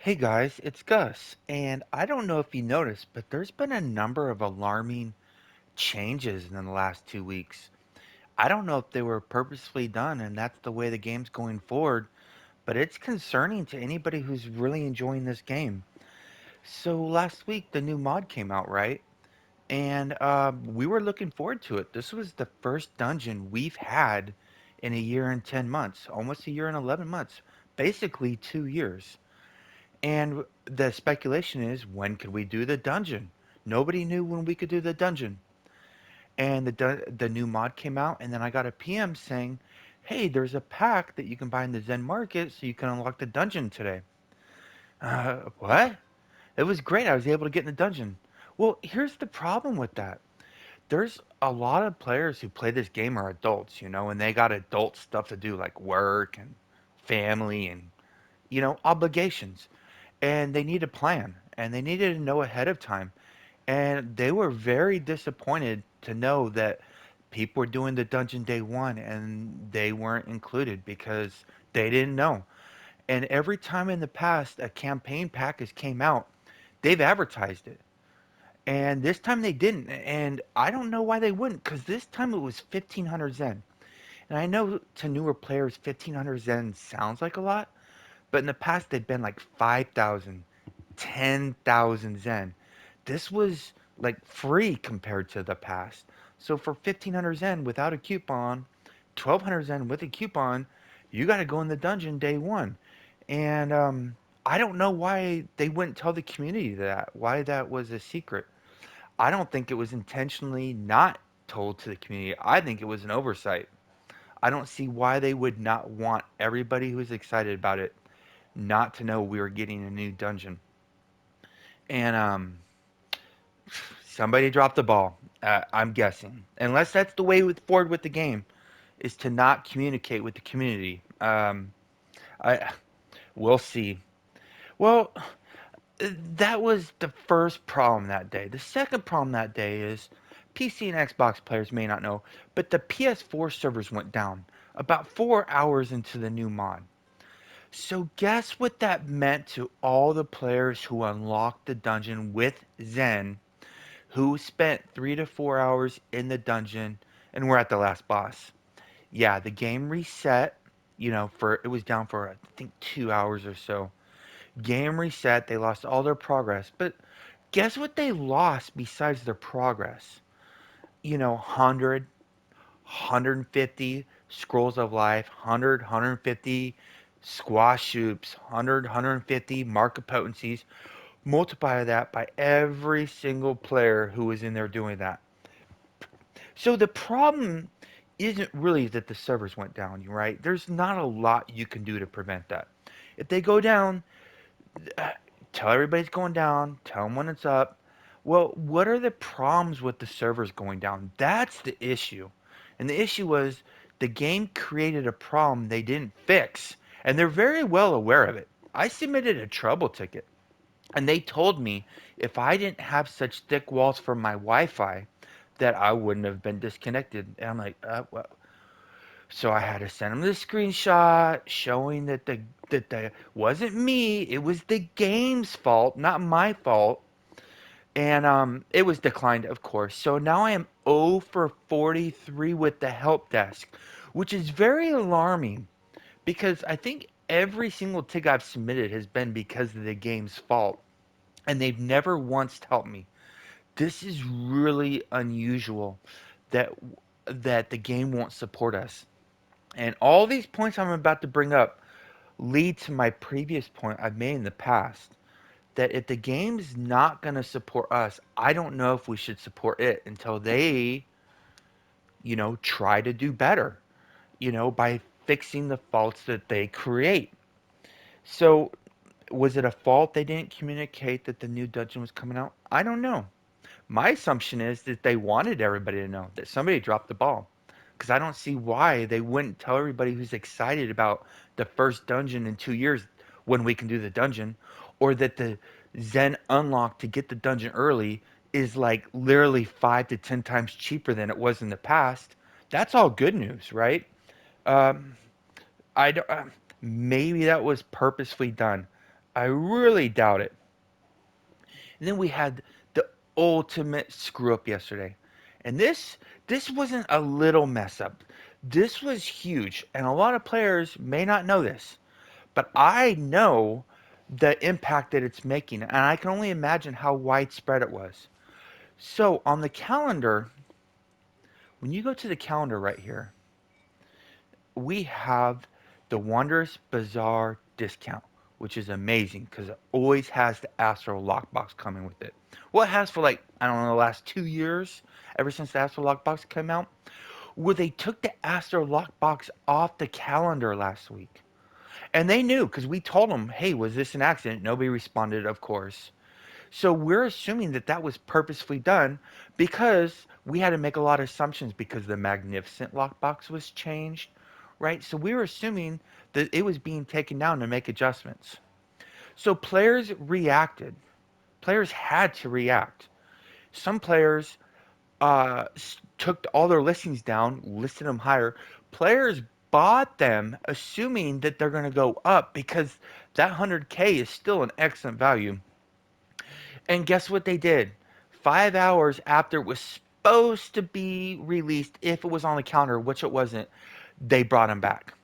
Hey guys, it's Gus, and I don't know if you noticed, but there's been a number of alarming changes in the last 2 weeks. I don't know if they were purposefully done and that's the way the game's going forward, but it's concerning to anybody who's really enjoying this game. So last week, the new mod came out, right? And we were looking forward to it. This was the first dungeon we've had in a year and 10 months, almost a year and 11 months, basically 2 years. And the speculation is, when could we do the dungeon? Nobody knew when we could do the dungeon. And the new mod came out, and then I got a PM saying, "Hey, there's a pack that you can buy in the Zen Market, so you can unlock the dungeon today." What? It was great. I was able to get in the dungeon. Well, here's the problem with that. There's a lot of players who play this game are adults, and they got adult stuff to do like work and family and obligations, and they need a plan, and they needed to know ahead of time. And they were very disappointed to know that people were doing the dungeon day one and they weren't included because they didn't know. And every time in the past a campaign package came out, they've advertised it. And this time they didn't. And I don't know why they wouldn't, because this time it was 1500 Zen. And I know to newer players, 1500 Zen sounds like a lot, but in the past they'd been like 5,000, 10,000 Zen. This was like free compared to the past. So for 1,500 Zen without a coupon, 1,200 Zen with a coupon, you got to go in the dungeon day one. And I don't know why they wouldn't tell the community that, why that was a secret. I don't think it was intentionally not told to the community. I think it was an oversight. I don't see why they would not want everybody who's excited about it not to know we were getting a new dungeon. And somebody dropped the ball. I'm guessing, unless that's the way forward with the game, is to not communicate with the community. I We'll see. Well, that was the first problem that day. The second problem that day is PC and Xbox players may not know, but the PS4 servers went down about 4 hours into the new mod. So guess what that meant to all the players who unlocked the dungeon with Zen, who spent 3 to 4 hours in the dungeon and were at the last boss. Yeah, the game reset. For it was down for I think 2 hours or so. Game reset. They lost all their progress, but guess what they lost besides their progress? 100, scrolls of life, 100, squash shoops, 100, market potencies. Multiply that by every single player who was in there doing that. So the problem isn't really that the servers went down, right? There's not a lot you can do to prevent that. If they go down, uh, tell everybody's going down, tell them when it's up. Well, what are the problems with the servers going down? That's the issue. And the issue was the game created a problem they didn't fix, and they're very well aware of it. I submitted a trouble ticket, and they told me if I didn't have such thick walls for my Wi-Fi, that I wouldn't have been disconnected. And I'm like, well. So I had to send them the screenshot showing that the wasn't me. It was the game's fault, not my fault. And it was declined, of course. So now I am 0 for 43 with the help desk, which is very alarming because I think every single ticket I've submitted has been because of the game's fault, and they've never once helped me. This is really unusual that the game won't support us. And all these points I'm about to bring up lead to my previous point I've made in the past, that if the game's not going to support us, I don't know if we should support it until they, try to do better, by fixing the faults that they create. So, was it a fault they didn't communicate that the new dungeon was coming out? I don't know. My assumption is that they wanted everybody to know that somebody dropped the ball. Because I don't see why they wouldn't tell everybody who's excited about the first dungeon in 2 years when we can do the dungeon, or that the Zen unlock to get the dungeon early is like literally 5 to 10 times cheaper than it was in the past. That's all good news, right? Um, I don't, maybe that was purposefully done. I really doubt it. And then we had the ultimate screw up yesterday. And this wasn't a little mess up. This was huge, and a lot of players may not know this, but I know the impact that it's making, and I can only imagine how widespread it was. So on the calendar, when you go to the calendar right here, we have the Wondrous Bazaar discount, which is amazing because it always has the Astro Lockbox coming with it. Well, it has for like, I don't know, the last 2 years, ever since the Astro Lockbox came out, where they took the Astro Lockbox off the calendar last week. And they knew because we told them, hey, was this an accident? Nobody responded, of course. So we're assuming that that was purposefully done because we had to make a lot of assumptions because the Magnificent lockbox was changed, right? So we were assuming that it was being taken down to make adjustments. So players reacted. Players had to react. Some players took all their listings down, listed them higher. Players bought them assuming that they're going to go up because that 100K is still an excellent value. And guess what they did? 5 hours after it was supposed to be released, if it was on the counter, which it wasn't, they brought him back.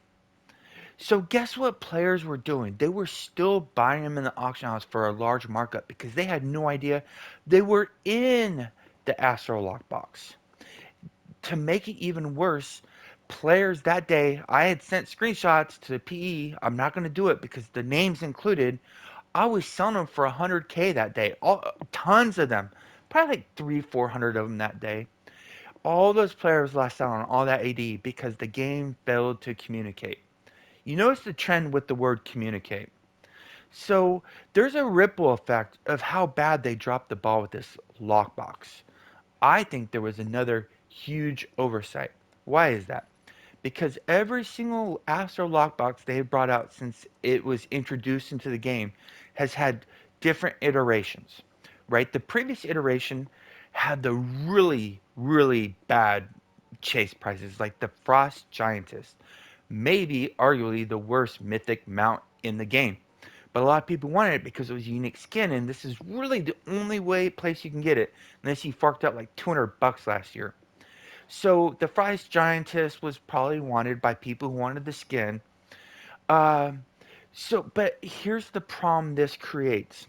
So guess what players were doing? They were still buying them in the auction house for a large markup because they had no idea they were in the Astro Lockbox. To make it even worse, players that day, I had sent screenshots to PE. I'm not going to do it because the names included. I was selling them for 100K that day. Tons of them. Probably like 400 of them that day. All those players lost out on all that AD because the game failed to communicate. You notice the trend with the word communicate. So there's a ripple effect of how bad they dropped the ball with this lockbox. I think there was another huge oversight. Why is that? Because every single Astro lockbox they've brought out since it was introduced into the game has had different iterations, right? The previous iteration had the really, really bad chase prices, like the Frost Giantess, maybe arguably the worst mythic mount in the game. But a lot of people wanted it because it was a unique skin, and this is really the only place you can get it, unless you forked out like $200 last year. So the Frost Giantess was probably wanted by people who wanted the skin. Um, but here's the problem this creates.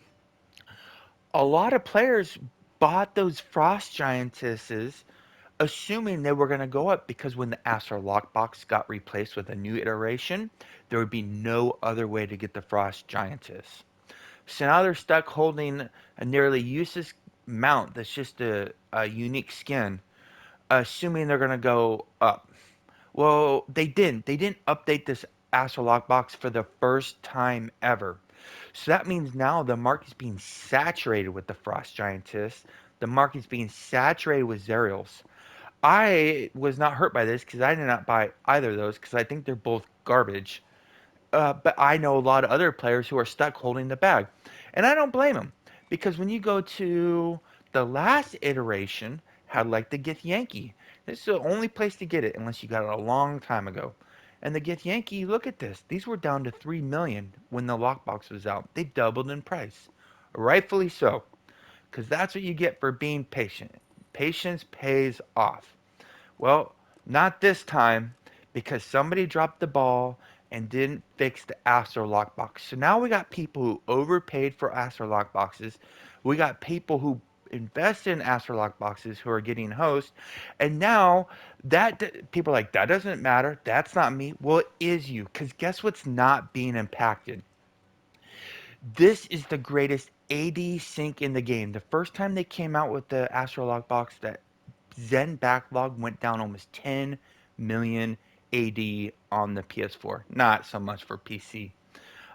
A lot of players bought those Frost Giantesses assuming they were going to go up because when the Astro Lockbox got replaced with a new iteration, there would be no other way to get the Frost Giantess. So now they're stuck holding a nearly useless mount that's just a unique skin, assuming they're going to go up. Well, they didn't. They didn't update this Astro Lockbox for the first time ever. So that means now the market's being saturated with the Frost Giantess. The market's being saturated with Zerials. I was not hurt by this because I did not buy either of those because I think they're both garbage. But I know a lot of other players who are stuck holding the bag. And I don't blame them because when you go to the last iteration, had like the Gith Yankee. This is the only place to get it unless you got it a long time ago. And the Gith Yankee, look at this. These were down to 3 million when the lockbox was out. They doubled in price. Rightfully so, because that's what you get for being patient. Patience pays off. Well, not this time because somebody dropped the ball and didn't fix the Astro lockbox. So now we got people who overpaid for Astro lockboxes. We got people who invested in Astro lockboxes who are getting host. And now people are like, that doesn't matter. That's not me. Well, it is you. Because guess what's not being impacted? This is the greatest AD sync in the game. The first time they came out with the Astro lockbox, that Zen backlog went down almost 10 million AD on the PS4. Not so much for PC.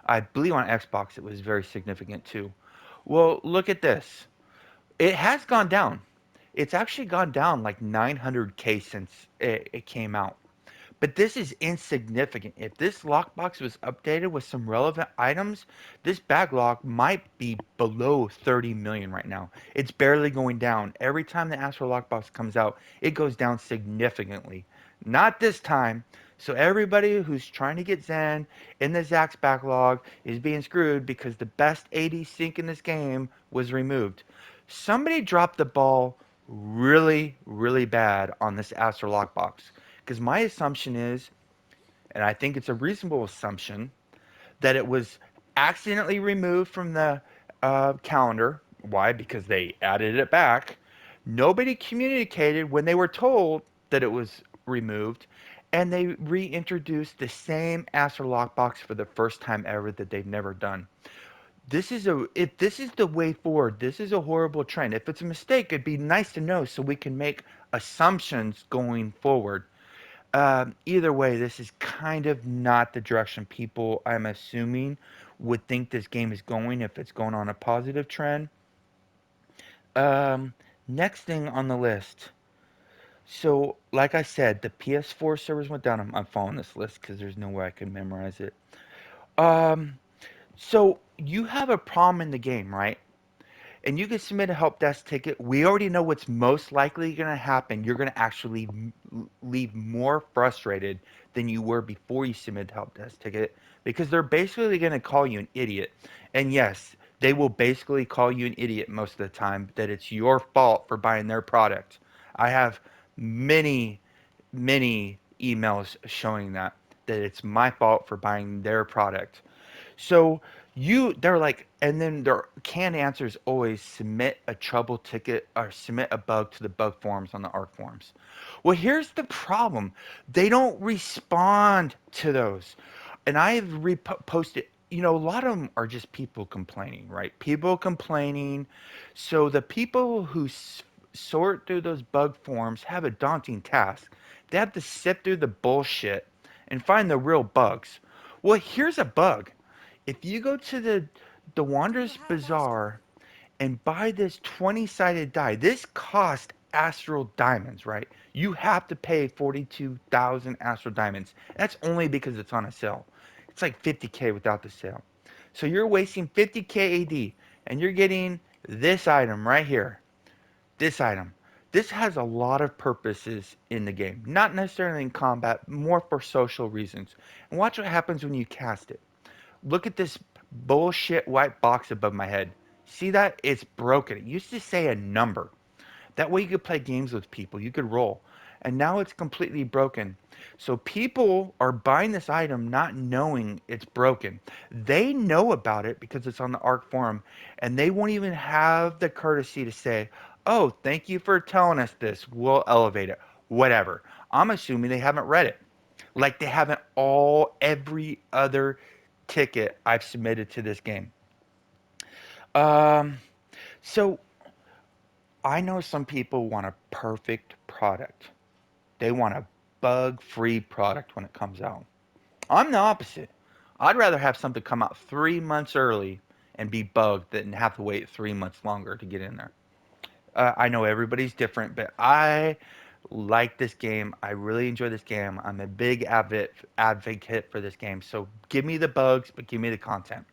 I believe on Xbox it was very significant too. Well, look at this. It has gone down. It's actually gone down like 900K since it came out. But this is insignificant. If this lockbox was updated with some relevant items, this backlog might be below 30 million right now. It's barely going down. Every time the Astro lockbox comes out, it goes down significantly. Not this time. So everybody who's trying to get Zen in the Zax backlog is being screwed because the best AD sync in this game was removed. Somebody dropped the ball really, really bad on this Astro Lockbox. Because my assumption is, and I think it's a reasonable assumption, that it was accidentally removed from the calendar. Why? Because they added it back. Nobody communicated when they were told that it was removed, and they reintroduced the same Astro Lockbox for the first time ever that they've never done. This is a if this is the way forward, this is a horrible trend. If it's a mistake, it'd be nice to know so we can make assumptions going forward. Either way, this is kind of not the direction people, I'm assuming, would think this game is going if it's going on a positive trend. Um, Next thing on the list. So, like I said, the PS4 servers went down. I'm following this list because there's no way I can memorize it. Um, so you have a problem in the game, right? And you can submit a help desk ticket. We already know what's most likely going to happen. You're going to actually leave more frustrated than you were before you submitted the help desk ticket because they're basically going to call you an idiot. And yes, they will basically call you an idiot most of the time that it's your fault for buying their product. I have many, many emails showing that it's my fault for buying their product. So they're like, and then their canned answer is always submit a trouble ticket or submit a bug to the bug forums on the ARC forums. Well, here's the problem: they don't respond to those, and I've reposted. A lot of them are just people complaining, right? People complaining. So the people who sort through those bug forms have a daunting task. They have to sift through the bullshit and find the real bugs. Well, here's a bug. If you go to the Wanderer's Bazaar and buy this 20-sided die, this cost Astral Diamonds, right? You have to pay 42,000 Astral Diamonds. That's only because it's on a sale. It's like 50K without the sale. So you're wasting 50K AD and you're getting this item right here. This item. This has a lot of purposes in the game. Not necessarily in combat, more for social reasons. And watch what happens when you cast it. Look at this bullshit white box above my head. See that? It's broken. It used to say a number. That way you could play games with people. You could roll. And now it's completely broken. So people are buying this item not knowing it's broken. They know about it because it's on the ARC forum. And they won't even have the courtesy to say, oh, thank you for telling us this. We'll elevate it. Whatever. I'm assuming they haven't read it. Like they haven't every other ticket I've submitted to this game. Um, so I know some people want a perfect product. They want a bug-free product when it comes out. I'm the opposite. I'd rather have something come out 3 months early and be bugged than have to wait 3 months longer to get in there. I know everybody's different, but I like this game. I really enjoy this game. I'm a big advocate for this game. So give me the bugs, but give me the content.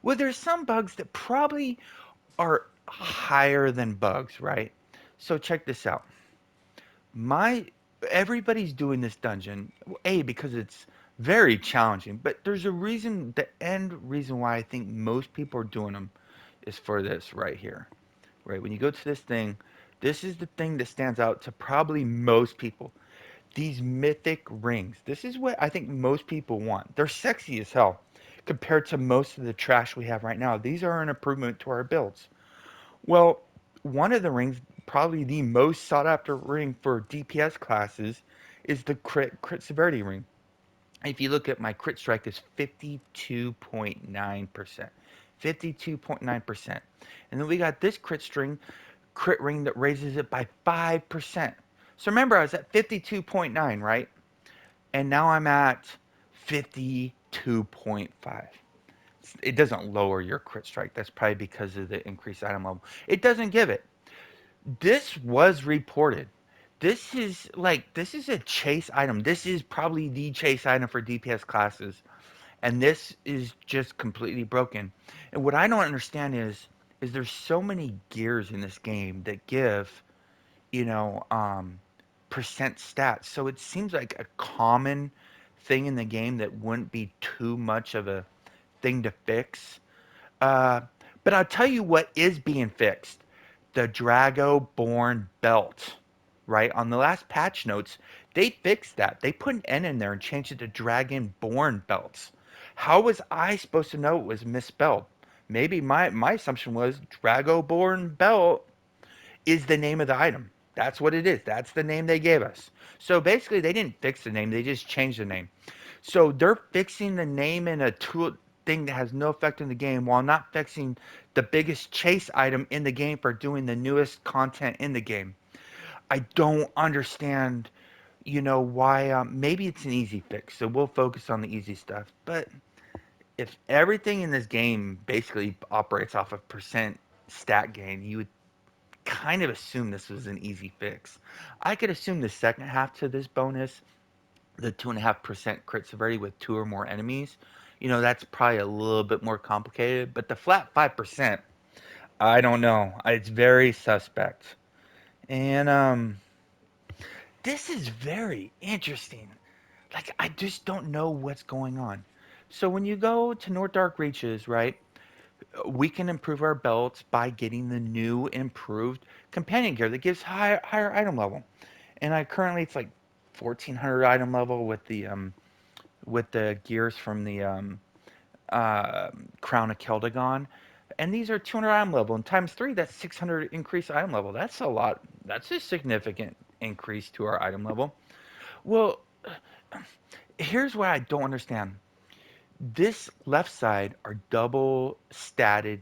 Well, there's some bugs that probably are higher than bugs, right? So check this out. My Everybody's doing this dungeon, A, because it's very challenging, but there's a reason, the end reason why I think most people are doing them is for this right here. Right? When you go to this thing, this is the thing that stands out to probably most people. These mythic rings. This is what I think most people want. They're sexy as hell compared to most of the trash we have right now. These are an improvement to our builds. Well, one of the rings, probably the most sought after ring for DPS classes, is the crit severity ring. If you look at my crit strike is 52.9%. 52.9%. And then we got this crit ring that raises it by 5%. So remember I was at 52.9, right? And now I'm at 52.5. It doesn't lower your crit strike. That's probably because of the increased item level. It doesn't give it. This was reported. This is a chase item. This is probably the chase item for DPS classes, and this is just completely broken. And what I don't understand is there's so many gears in this game that give, you know, percent stats. So it seems like a common thing in the game that wouldn't be too much of a thing to fix. Uh, but I'll tell you what is being fixed: the Drago-born belt. Right on the last patch notes, they fixed that. They put an N in there and changed it to Dragon-born belts. How was I supposed to know it was misspelled? Maybe my assumption was Drago-born belt is the name of the item. That's what it is. That's the name they gave us. So basically, they didn't fix the name; they just changed the name. So they're fixing the name in a tool thing that has no effect in the game, while not fixing the biggest chase item in the game for doing the newest content in the game. I don't understand, why. Maybe it's an easy fix, so we'll focus on the easy stuff. But if everything in this game basically operates off of percent stat gain, you would kind of assume this was an easy fix. I could assume the second half to this bonus, the 2.5% crit severity with two or more enemies, that's probably a little bit more complicated. But the flat 5%, I don't know. It's very suspect. And this is very interesting. Like, I just don't know what's going on. So when you go to North Dark Reaches, right, we can improve our belts by getting the new improved companion gear that gives higher item level. And I currently it's like 1400 item level with the gears from the Crown of Keldagon. And these are 200 item level, and times three, that's 600 increased item level. That's a lot. That's a significant increase to our item level. Well, here's what I don't understand. This left side are double statted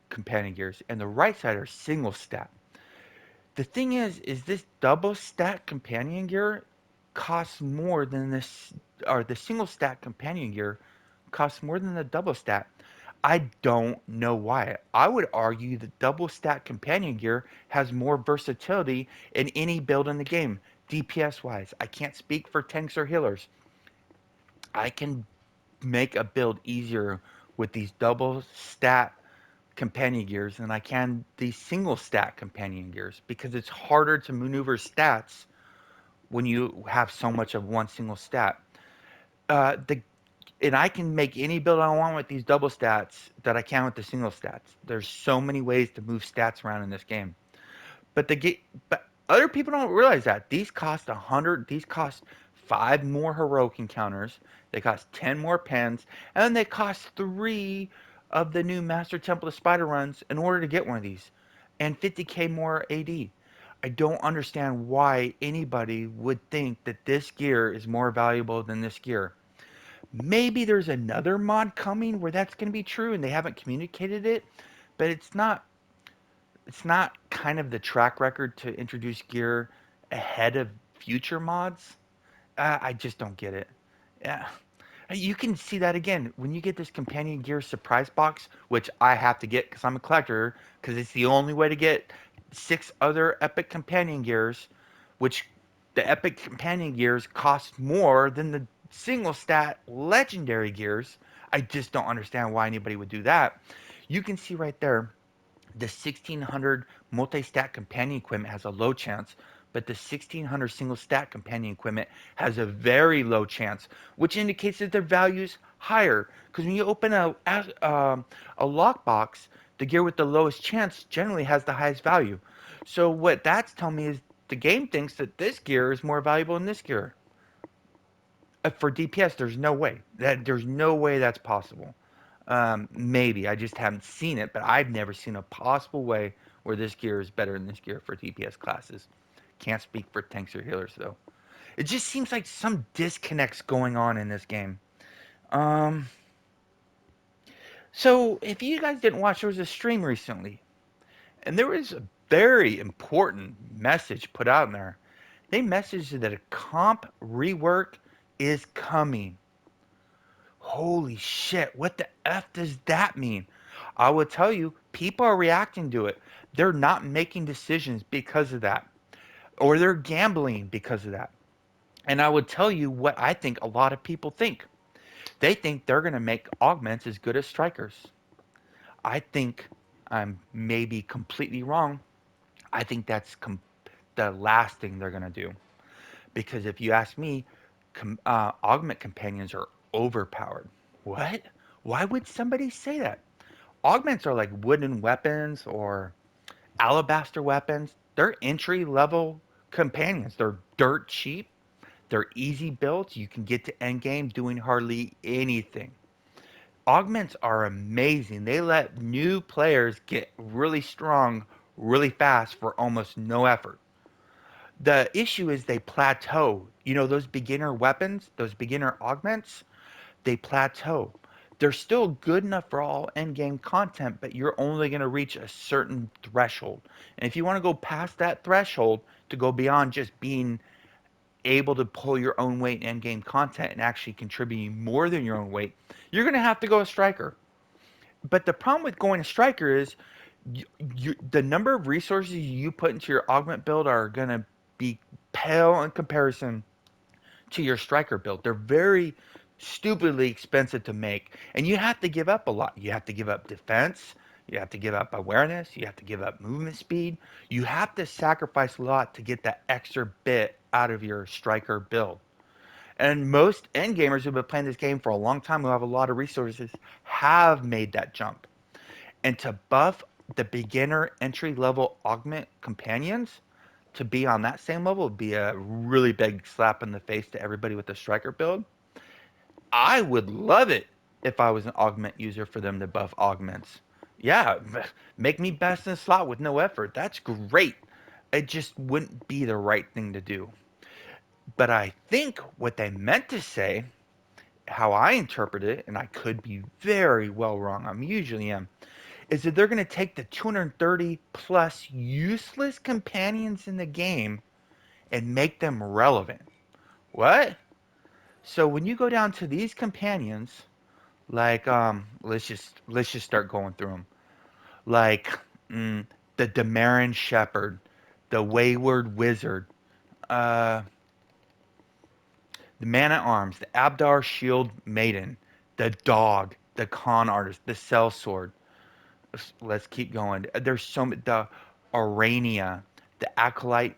companion gears, and the right side are single stat. The thing is this double stat companion gear costs more than this, or the single stat companion gear costs more than the double stat. I don't know why. I would argue the double stat companion gear has more versatility in any build in the game, DPS wise. I can't speak for tanks or healers. I can make a build easier with these double stat companion gears than I can these single stat companion gears because it's harder to maneuver stats when you have so much of one single stat. The and I can make any build I want with these double stats that I can with the single stats. There's so many ways to move stats around in this game. But but other people don't realize that these cost 100. These cost five more heroic encounters. They cost 10 more pens, and then they cost three of the new Master Temple of Spider runs in order to get one of these, and 50k more AD. I don't understand why anybody would think that this gear is more valuable than this gear. Maybe there's another mod coming where that's going to be true and they haven't communicated it, but it's not kind of the track record to introduce gear ahead of future mods. I just don't get it. Yeah. You can see that again when you get this companion gear surprise box, which I have to get because I'm a collector, because it's the only way to get six other epic companion gears, which the epic companion gears cost more than the single stat legendary gears. I just don't understand why anybody would do that. You can see right there the 1600 multi-stat companion equipment has a low chance, but the 1600 single stat companion equipment has a very low chance, which indicates that their value is higher. Because when you open a lockbox, the gear with the lowest chance generally has the highest value. So what that's telling me is the game thinks that this gear is more valuable than this gear. For DPS, there's no way that's possible. Maybe I just haven't seen it, but I've never seen a possible way where this gear is better than this gear for DPS classes. Can't speak for tanks or healers though. It just seems like some disconnects going on in this game. Um, so if you guys didn't watch, there was a stream recently, and there was a very important message put out in there. They messaged that a comp rework is coming. Holy shit, what the F does that mean? I will tell you, people are reacting to it. They're not making decisions because of that, or they're gambling because of that. And I would tell you what I think a lot of people think. They think they're going to make augments as good as strikers. I think I'm maybe completely wrong. I think the last thing they're going to do. Because if you ask me, augment companions are overpowered. What? Why would somebody say that? Augments are like wooden weapons or alabaster weapons. They're entry level companions. They're dirt cheap. They're easy builds. You can get to end game doing hardly anything. Augments are amazing. They let new players get really strong really fast for almost no effort. The issue is they plateau. You know, those beginner weapons, those beginner augments, they plateau. They're still good enough for all end game content, but you're only going to reach a certain threshold. And if you want to go past that threshold to go beyond just being able to pull your own weight in end game content and actually contributing more than your own weight, you're going to have to go a striker. But the problem with going a striker is the number of resources you put into your augment build are going to be pale in comparison to your striker build. They're very stupidly expensive to make, and you have to give up a lot. You have to give up defense, you have to give up awareness, you have to give up movement speed. You have to sacrifice a lot to get that extra bit out of your striker build. And most end gamers who've been playing this game for a long time, who have a lot of resources, have made that jump. And to buff the beginner entry level augment companions to be on that same level would be a really big slap in the face to everybody with the striker build. I would love it if I was an augment user for them to buff augments. Yeah, make me best in slot with no effort. That's great. It just wouldn't be the right thing to do. But I think what they meant to say, how I interpret it, and I could be very well wrong, I usually am, is that they're going to take the 230 plus useless companions in the game and make them relevant. What? So when you go down to these companions, like let's just start going through them. Like mm, the Damarin Shepherd, the Wayward Wizard, uh, the Man at Arms, the Abdar Shield Maiden, the Dog, the Con Artist, the Sellsword. Let's keep going. There's so many. The Arania, the Acolyte,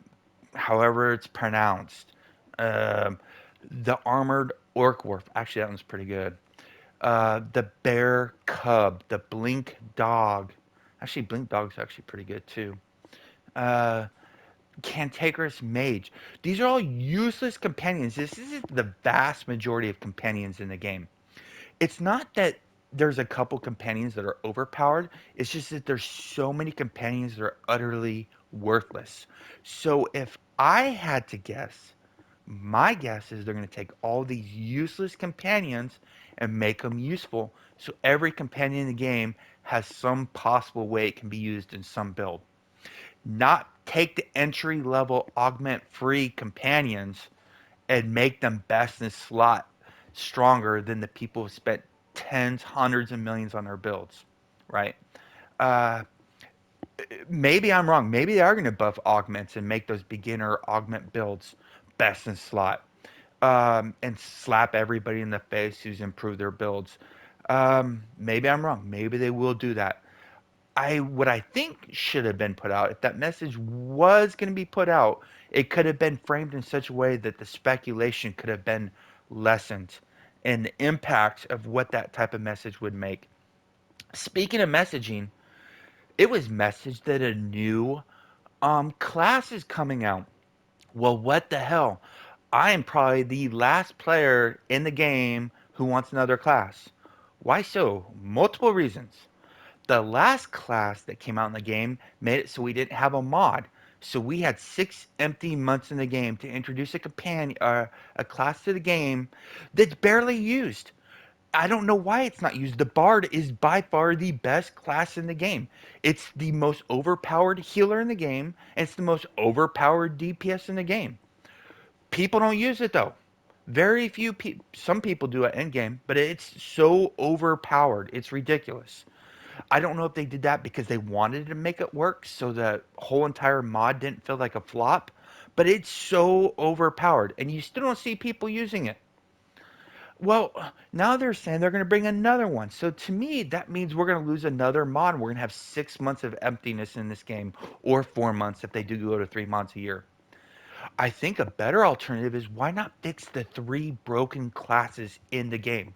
however it's pronounced. Um, the Armored Orc Wolf. Actually, that one's pretty good. The Bear Cub, the Blink Dog. Actually, Blink Dog's actually pretty good too. Uh, Cantankerous Mage. These are all useless companions. This is the vast majority of companions in the game. It's not that there's a couple companions that are overpowered. It's just that there's so many companions that are utterly worthless. So if I had to guess, my guess is they're going to take all these useless companions and make them useful. So every companion in the game has some possible way it can be used in some build. Not take the entry level augment free companions and make them best in slot stronger than the people who spent tens, hundreds of millions on their builds, right? Uh, Maybe I'm wrong. Maybe they are going to buff augments and make those beginner augment builds best in slot, and slap everybody in the face who's improved their builds. Maybe I'm wrong. Maybe they will do that. What I think should have been put out, if that message was going to be put out, it could have been framed in such a way that the speculation could have been lessened and the impact of what that type of message would make. Speaking of messaging, it was messaged that a new class is coming out. Well, what the hell? I am probably the last player in the game who wants another class. Why so? Multiple reasons. The last class that came out in the game made it so we didn't have a mod. So we had 6 empty months in the game to introduce a class to the game that's barely used. I don't know why it's not used. The Bard is by far the best class in the game. It's the most overpowered healer in the game, and it's the most overpowered DPS in the game. People don't use it though. Very few people. Some people do at endgame, but it's so overpowered. It's ridiculous. I don't know if they did that because they wanted to make it work so the whole entire mod didn't feel like a flop, but it's so overpowered and you still don't see people using it. Well, now they're saying they're going to bring another one. So to me, that means we're going to lose another mod. We're going to have 6 months of emptiness in this game, or 4 months if they do go to 3 months a year. I think a better alternative is why not fix the three broken classes in the game?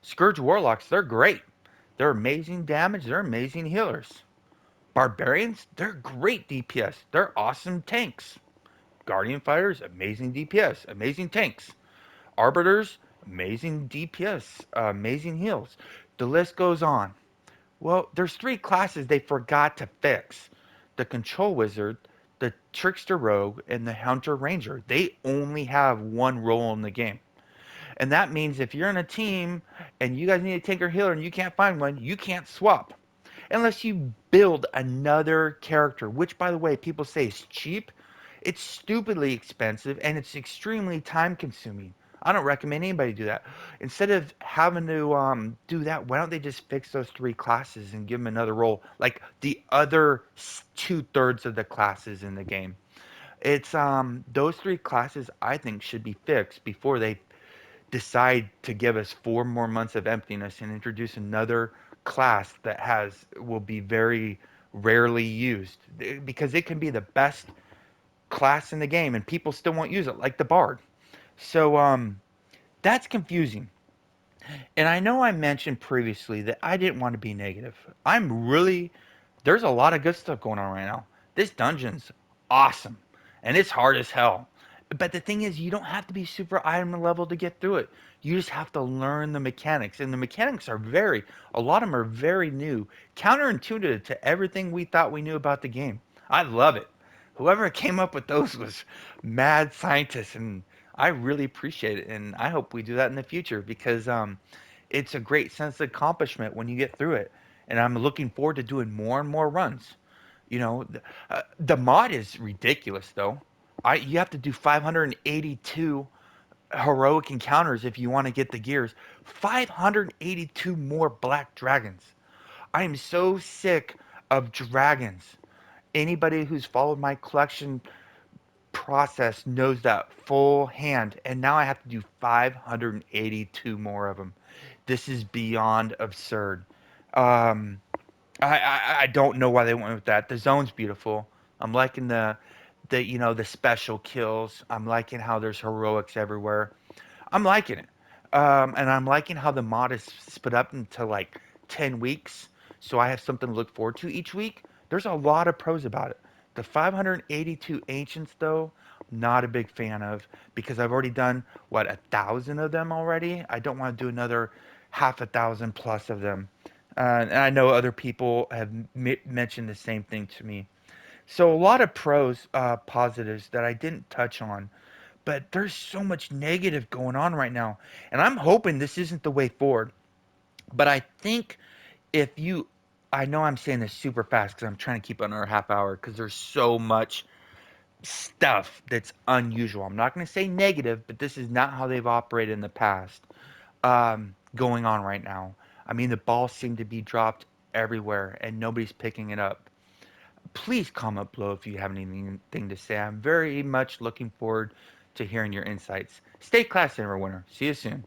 Scourge Warlocks, they're great. They're amazing damage, they're amazing healers. Barbarians, they're great DPS. They're awesome tanks. Guardian Fighters, amazing DPS, amazing tanks. Arbiters, amazing DPS, amazing heals. The list goes on. Well, there's three classes they forgot to fix: the Control Wizard, the Trickster Rogue, and the Hunter Ranger. They only have one role in the game. And that means if you're in a team and you guys need a tank or healer and you can't find one, you can't swap. Unless you build another character, which, by the way, people say is cheap. It's stupidly expensive and it's extremely time consuming. I don't recommend anybody do that. Instead of having to do that, why don't they just fix those three classes and give them another role, like the other 2/3 of the classes in the game? It's those three classes I think should be fixed before they decide to give us 4 more months of emptiness and introduce another class that has will be very rarely used, because it can be the best class in the game and people still won't use it, like the bard. So that's confusing. And I know I mentioned previously that I didn't want to be negative. I'm really There's a lot of good stuff going on right now. This dungeon's awesome, and it's hard as hell. But the thing is, you don't have to be super item level to get through it. You just have to learn the mechanics, and the mechanics are a lot of them are very new, counterintuitive to everything we thought we knew about the game. I love it. Whoever came up with those was mad scientists, and I really appreciate it. And I hope we do that in the future because it's a great sense of accomplishment when you get through it. And I'm looking forward to doing more and more runs. The mod is ridiculous though. You have to do 582 heroic encounters if you want to get the gears. 582 more black dragons. I am so sick of dragons. Anybody who's followed my collection process knows that full hand, and now I have to do 582 more of them. This is beyond absurd. Um, I don't know why they went with that. The zone's beautiful. I'm liking the special kills. I'm liking how there's heroics everywhere. I'm liking it. And I'm liking how the mod is split up into like 10 weeks. So I have something to look forward to each week. There's a lot of pros about it. The 582 ancients, though, not a big fan of because I've already done, what, 1,000 of them already? I don't want to do another half a thousand plus of them. And I know other people have mentioned the same thing to me. So a lot of positives that I didn't touch on, but there's so much negative going on right now, and I'm hoping this isn't the way forward. But I think if you, I know I'm saying this super fast because I'm trying to keep it under a half hour because there's so much stuff that's unusual. I'm not going to say negative, but this is not how they've operated in the past. Going on right now. I mean, the balls seem to be dropped everywhere, and nobody's picking it up. Please comment below if you have anything to say. I'm very much looking forward to hearing your insights. Stay classy, Neverwinter. See you soon.